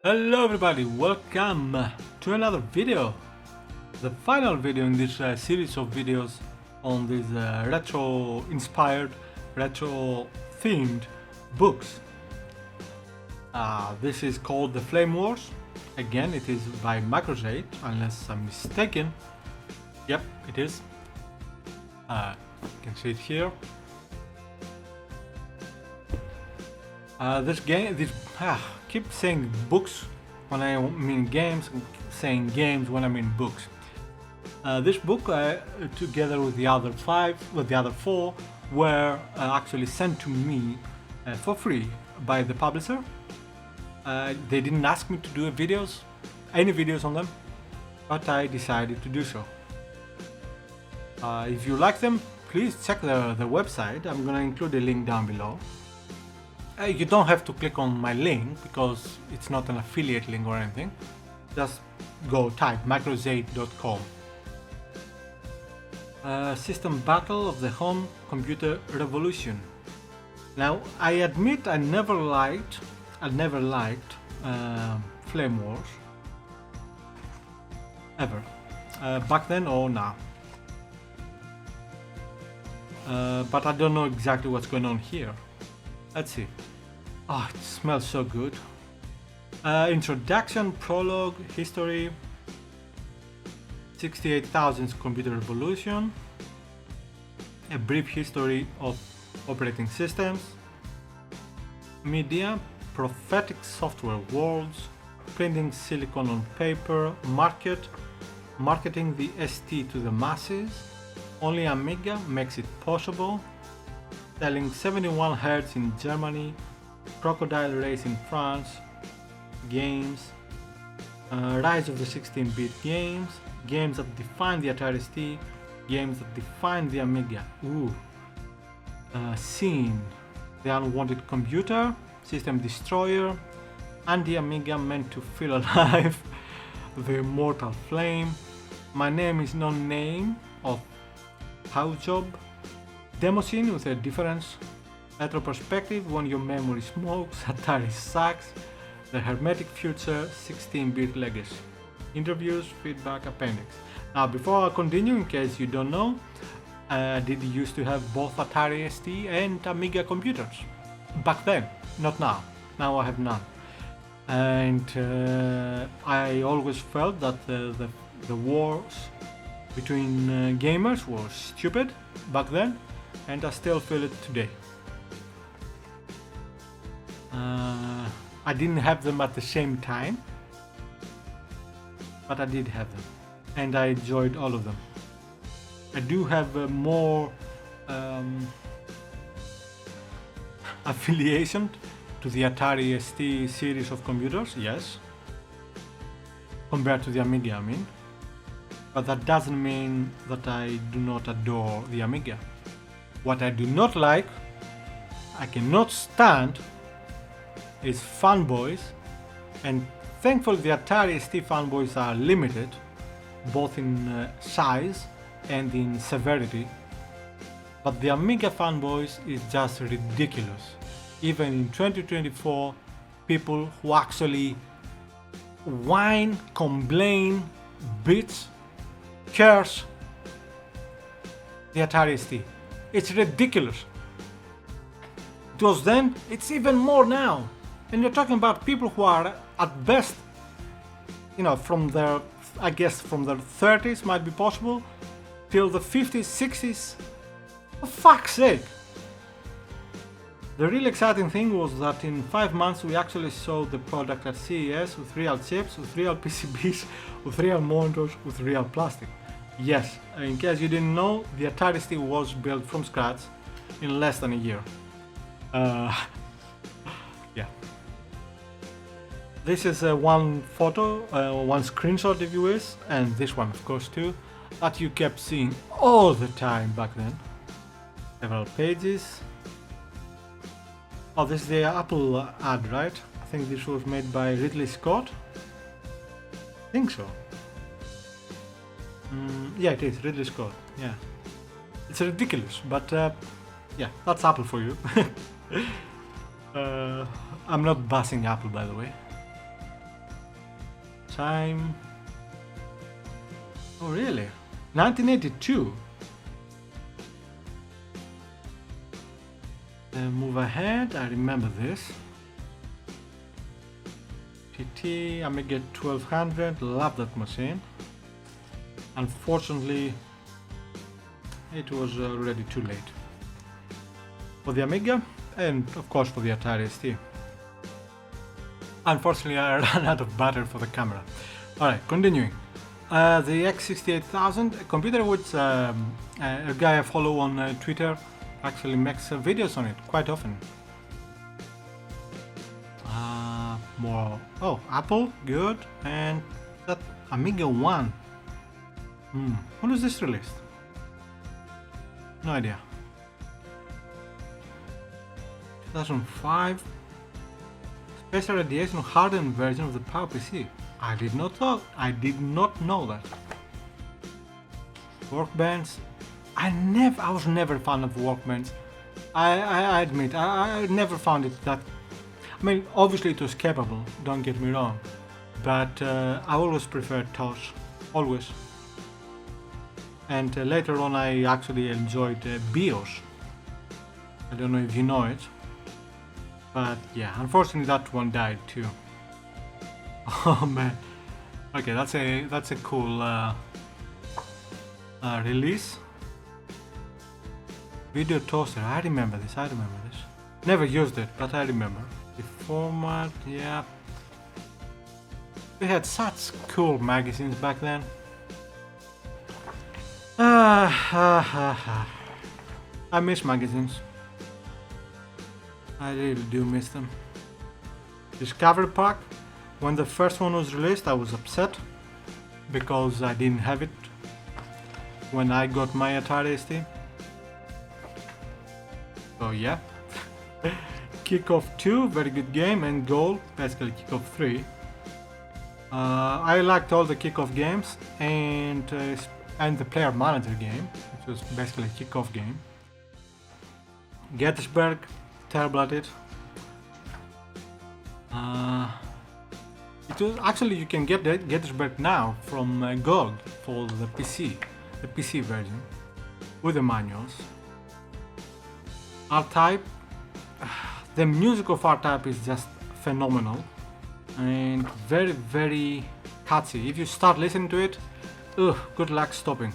Hello everybody, welcome to another video. The final video in this series of videos on these retro inspired, retro themed books. This is called The Flame Wars. Again, it is by Microzeit, unless I'm mistaken. Yep, it is. You can see it here. Keep saying books when I mean games, and saying games when I mean books. This book, together with the other four, were actually sent to me for free by the publisher. They didn't ask me to do any videos on them, but I decided to do so. If you like them, please check their website. I'm gonna include a link down below. You don't have to click on my link because it's not an affiliate link or anything. Just go type microzeit.com. System Battle of the Home Computer Revolution. Now, I admit I never liked Flame Wars ever, back then or now. But I don't know exactly what's going on here. Let's see. Oh, it smells so good. Introduction, prologue, history, 68,000 computer revolution, a brief history of operating systems, media, prophetic software worlds, printing silicon on paper, marketing the ST to the masses, only Amiga makes it possible, selling 71 Hz in Germany, Crocodile Race in France, games, rise of the 16-bit games that define the Atari ST, games that define the Amiga. Scene, the unwanted computer, system destroyer, and the Amiga meant to feel alive, the immortal flame, my name is no name of house job, demo scene with a difference, retro perspective when your memory smokes, Atari sucks, the hermetic future, 16-bit legacy, interviews, feedback, appendix. Now, before I continue, in case you don't know, did you used to have both Atari ST and Amiga computers? Back then, not now. Now I have none. And I always felt that the wars between gamers were stupid back then, and I still feel it today. I didn't have them at the same time, but I did have them, and I enjoyed all of them. I do have more affiliation to the Atari ST series of computers, yes, compared to the Amiga, I mean, but that doesn't mean that I do not adore the Amiga. What I do not like, I cannot stand, is fanboys, and thankfully the Atari ST fanboys are limited, both in size and in severity, but the Amiga fanboys is just ridiculous. Even in 2024, people who actually whine, complain, bitch, curse the Atari ST. It's ridiculous. It was then, it's even more now. And you're talking about people who are at best, from their 30s might be possible, till the 50s, 60s. For fuck's sake. The really exciting thing was that in 5 months we actually saw the product at CES with real chips, with real PCBs, with real monitors, with real plastic. Yes, in case you didn't know, the Atari ST was built from scratch in less than a year. Yeah. This is one photo, one screenshot if you wish, and this one of course too, that you kept seeing all the time back then. Several pages. Oh, this is the Apple ad, right? I think this was made by Ridley Scott. I think so. Yeah, it is Ridley Scott. Yeah, it's ridiculous, but yeah, that's Apple for you. I'm not bashing Apple, by the way. time. Oh really? 1982. Move ahead, I remember this. PT Amiga 1200, love that machine. Unfortunately, it was already too late for the Amiga and of course for the Atari ST. Unfortunately, I ran out of battery for the camera. Alright, continuing. The X68000, a computer which a guy I follow on Twitter actually makes videos on it quite often. More. Oh, Apple, good. And that Amiga 1. When was this released? No idea. 2005. Special radiation hardened version of the PowerPC. I did not know that. Workbench. I was never a fan of workbench. I admit, I never found it that. I mean, obviously it was capable, don't get me wrong, but I always preferred touch, always. And later on I actually enjoyed BIOS. I don't know if you know it, but yeah, unfortunately that one died too. Oh man. Okay, that's a cool release. Video toaster, I remember this. Never used it, but I remember. The format, yeah. We had such cool magazines back then. I miss magazines. I really do miss them. Discovery Pack. When the first one was released, I was upset because I didn't have it when I got my Atari ST. So yeah. Kickoff 2, very good game, and Goal, basically Kickoff 3. I liked all the Kickoff games and the Player Manager game, which was basically a Kickoff game. Gettysburg, terrible at it. It was actually, you can get Gettysburg now from GOG for the PC version with the manuals. R-Type. The music of R-Type is just phenomenal and very, very catchy. If you start listening to it, good luck stopping.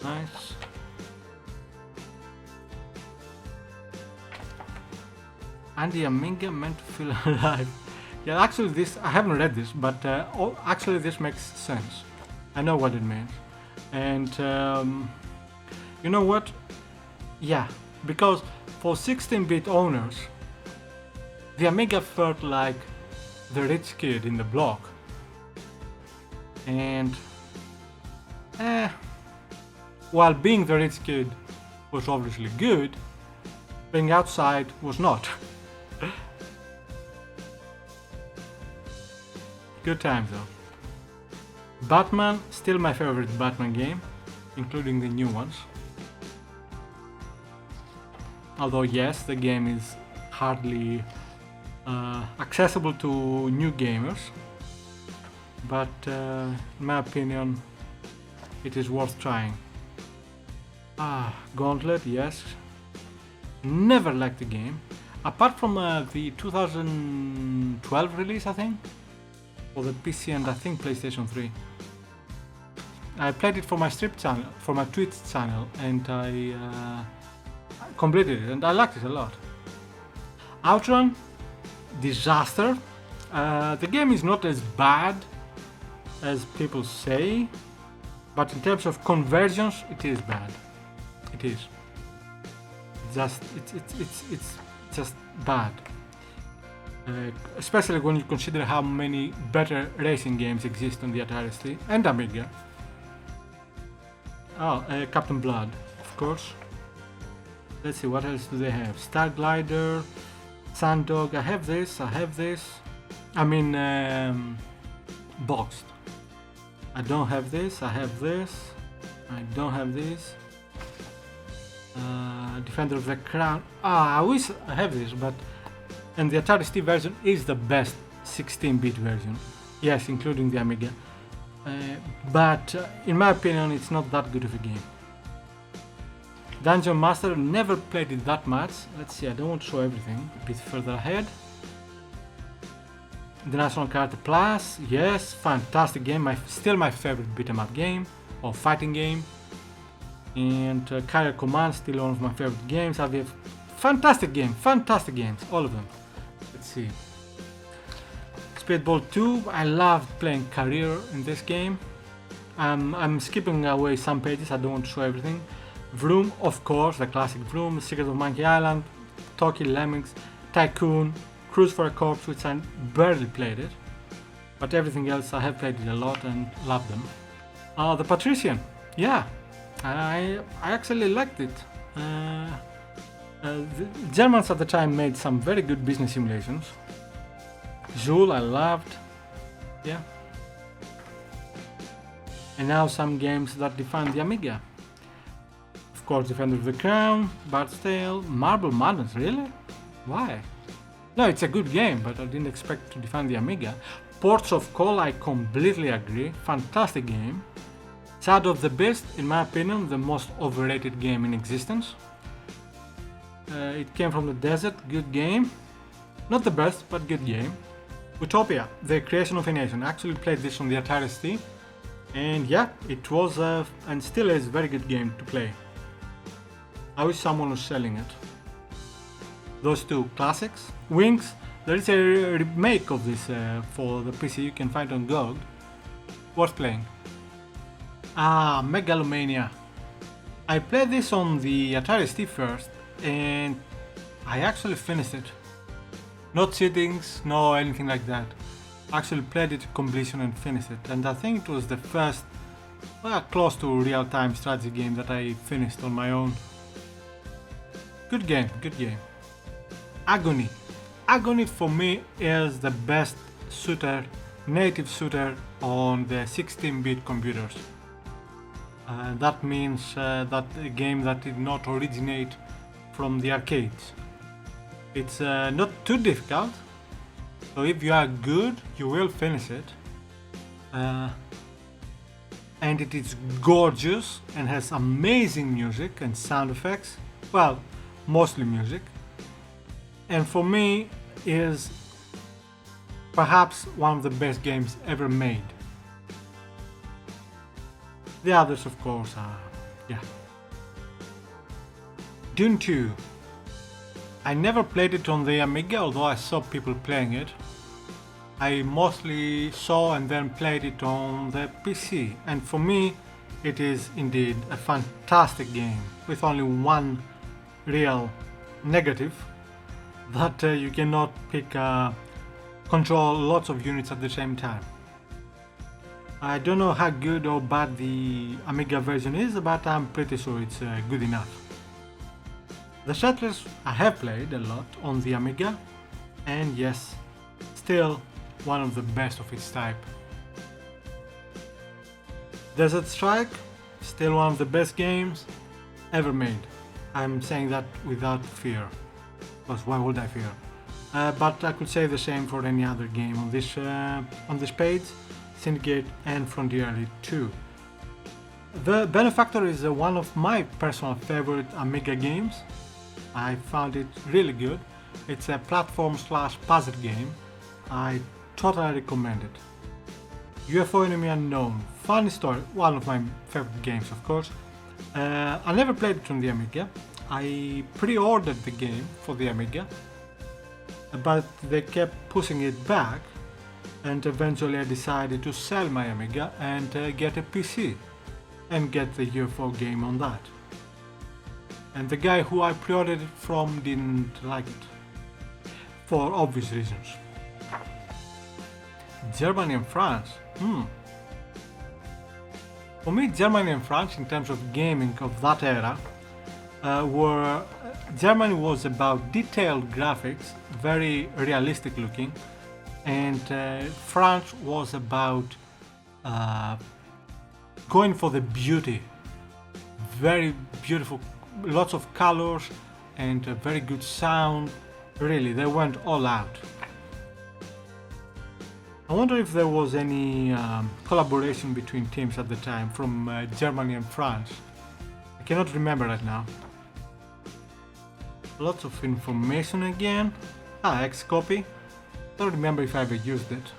Nice. And the Amiga meant to feel alive. Yeah, actually this, I haven't read this, but actually this makes sense. I know what it means. And you know what? Yeah, because for 16-bit owners, the Amiga felt like the rich kid in the block. And while being the rich kid was obviously good, being outside was not. Good times though. Batman, still my favorite Batman game, including the new ones. Although yes, the game is hardly accessible to new gamers, but in my opinion, it is worth trying. Gauntlet, yes. Never liked the game, apart from the 2012 release, I think, for the PC and I think PlayStation 3. I played it for my for my Twitch channel, and I completed it, and I liked it a lot. Outrun, disaster. The game is not as bad as people say, but in terms of conversions, it is bad. It is. It's just bad. Especially when you consider how many better racing games exist on the Atari ST and Amiga. Captain Blood, of course. Let's see, what else do they have? Star Glider, Sandog. I have this. I mean, boxed. I don't have this. I have this. I don't have this. Defender of the Crown. I wish I have this, but and the Atari ST version is the best 16-bit version. Yes, including the Amiga. But in my opinion, it's not that good of a game. Dungeon Master, never played it that much. Let's see, I don't want to show everything. A bit further ahead. The National Karate Plus, yes, fantastic game. Still my favorite beat 'em up game or fighting game. And Carrier Command, still one of my favorite games. I have fantastic games, all of them. Let's see. Speedball 2, I loved playing career in this game. I'm skipping away some pages, I don't want to show everything. Vroom, of course, the classic Vroom, Secret of Monkey Island, Toki Lemmings, Tycoon, Cruise for a Corpse, which I barely played it. But everything else, I have played it a lot and loved them. The Patrician, yeah, I actually liked it. The Germans at the time made some very good business simulations. Joule I loved, yeah. And now some games that define the Amiga. Of course, Defender of the Crown, Bard's Tale, Marble Madness, really? Why? No, it's a good game, but I didn't expect to define the Amiga. Ports of Call, I completely agree, fantastic game. Shadow of the Beast, in my opinion, the most overrated game in existence. It came from the desert, good game. Not the best, but good game. Utopia, the creation of a nation. I actually played this on the Atari ST, and yeah, it was and still is a very good game to play. I wish someone was selling it. Those two classics. Wings, there is a remake of this for the PC, you can find on GOG. Worth playing. Megalomania. I played this on the Atari ST first, and I actually finished it. No cheatings, no anything like that. Actually played it to completion and finished it, and I think it was the first close to real-time strategy game that I finished on my own. Good game, good game. Agony. Agony for me is the best shooter, native shooter on the 16-bit computers. That means that a game that did not originate from the arcades. It's not too difficult, so if you are good, you will finish it. And it is gorgeous and has amazing music and sound effects. Well, mostly music. And for me, is perhaps one of the best games ever made. The others, of course, are, yeah. Dune 2. I never played it on the Amiga, although I saw people playing it. I mostly saw and then played it on the PC, and for me it is indeed a fantastic game, with only one real negative, that you cannot control lots of units at the same time. I don't know how good or bad the Amiga version is, but I'm pretty sure it's good enough. The Settlers I have played a lot on the Amiga, and yes, still one of the best of its type. Desert Strike, still one of the best games ever made. I'm saying that without fear, because why would I fear? But I could say the same for any other game on this page, Syndicate and Frontier Elite 2. The Benefactor is one of my personal favorite Amiga games. I found it really good. It's a platform/puzzle game. I totally recommend it. UFO Enemy Unknown, funny story, one of my favorite games, of course. I never played it on the Amiga. I pre-ordered the game for the Amiga, but they kept pushing it back, and eventually I decided to sell my Amiga and get a PC and get the UFO game on that. And the guy who I pre-ordered it from didn't like it, for obvious reasons. Germany and France. For me, Germany and France, in terms of gaming of that era, Germany was about detailed graphics, very realistic looking, and France was about going for the beauty, very beautiful, lots of colors and very good sound. Really, they went all out. I wonder if there was any collaboration between teams at the time from Germany and France. I cannot remember right now. Lots of information again. Xcopy. Don't remember if I ever used it.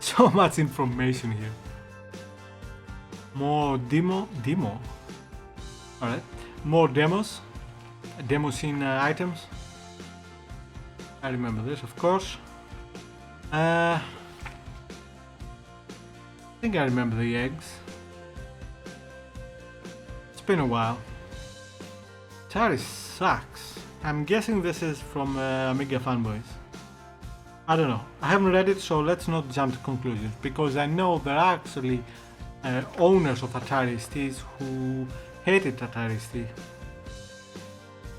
So much information here. More demo. Alright. More demos. Demo scene items. I remember this, of course. I think I remember the eggs. It's been a while. Atari sucks. I'm guessing this is from Amiga fanboys. I don't know. I haven't read it, so let's not jump to conclusions, because I know there are actually owners of Atari STs who hated Atari ST.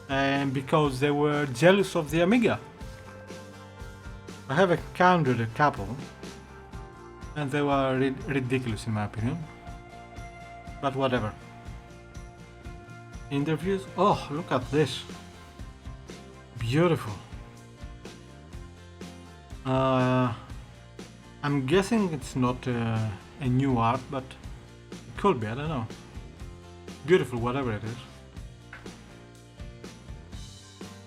And because they were jealous of the Amiga. I have encountered a couple, and they were ridiculous in my opinion. But whatever. Interviews. Oh, look at this. Beautiful. I'm guessing it's not a new art, but it could be, I don't know. Beautiful, whatever it is.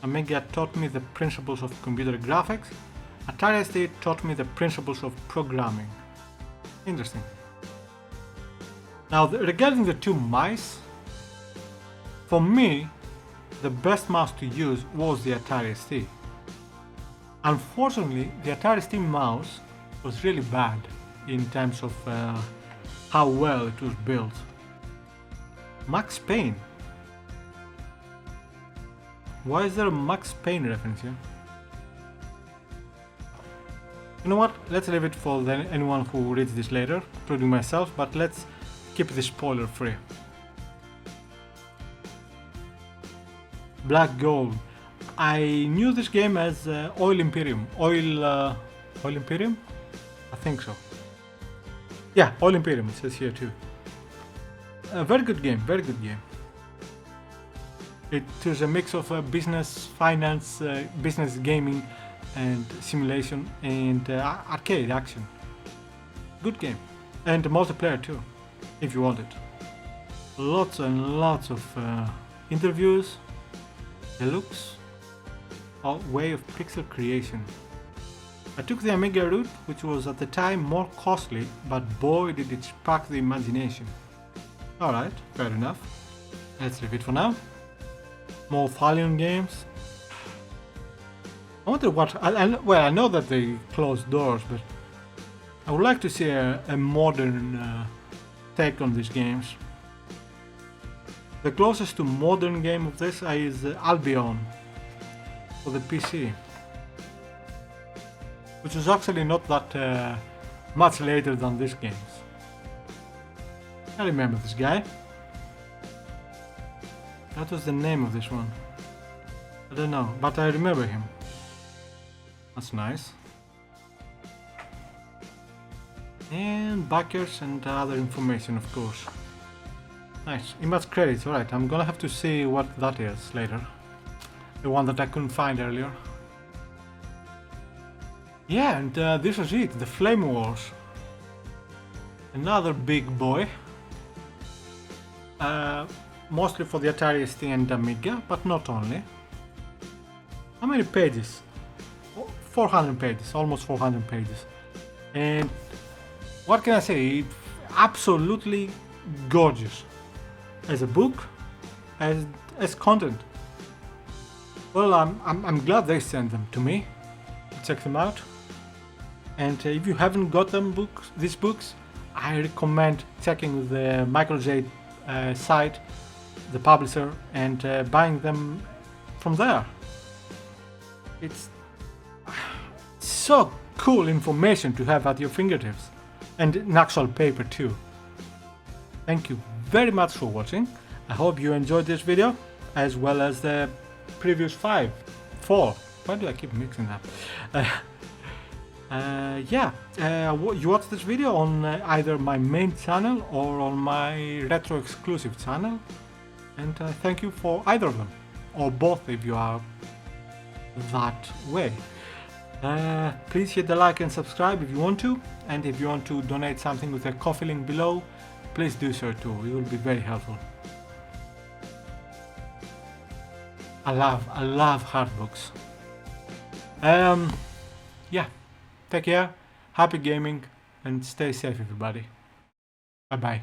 Amiga taught me the principles of computer graphics. Atari ST taught me the principles of programming. Interesting. Now, regarding the two mice, for me, the best mouse to use was the Atari ST. Unfortunately, the Atari ST mouse was really bad in terms of how well it was built. Max Payne. Why is there a Max Payne reference here? You know what? Let's leave it for anyone who reads this later, including myself, but let's keep this spoiler free. Black Gold. I knew this game as Oil Imperium. Oil Imperium? I think so. Yeah, Oil Imperium, it says here too. A very good game, very good game. It is a mix of business, finance, business gaming, and simulation, and arcade action. Good game. And multiplayer too, if you want it. Lots and lots of interviews, deluxe, way of pixel creation. I took the Amiga route, which was at the time more costly, but boy did it spark the imagination. Alright, fair enough. Let's leave it for now. More Thalion games. I wonder what... well, I know that they closed doors, but I would like to see a modern take on these games. The closest to modern game of this is Albion for the PC, which is actually not that much later than these games. I remember this guy. What was the name of this one? I don't know, but I remember him. That's nice. And backers and other information, of course. Nice. Image credits, alright, I'm gonna have to see what that is later. The one that I couldn't find earlier. Yeah, and this was it, the Flame Wars. Another big boy. Mostly for the Atari ST and Amiga, but not only. How many pages? 400 pages, almost 400 pages. And what can I say? Absolutely gorgeous. As a book, as content. Well, I'm glad they sent them to me. Check them out. And if you haven't got these books, I recommend checking the Microzeit site, the publisher, and buying them from there. It's so cool information to have at your fingertips, and in actual paper too. Thank you very much for watching. I hope you enjoyed this video, as well as the previous 4. Why do I keep mixing that? You watch this video on either my main channel or on my retro exclusive channel, and thank you for either of them, or both if you are that way. Please hit the like and subscribe if you want to, and if you want to donate something with a Coffee link below, please do so too. It will be very helpful. I love hard books. Yeah, take care, happy gaming, and stay safe everybody. Bye bye.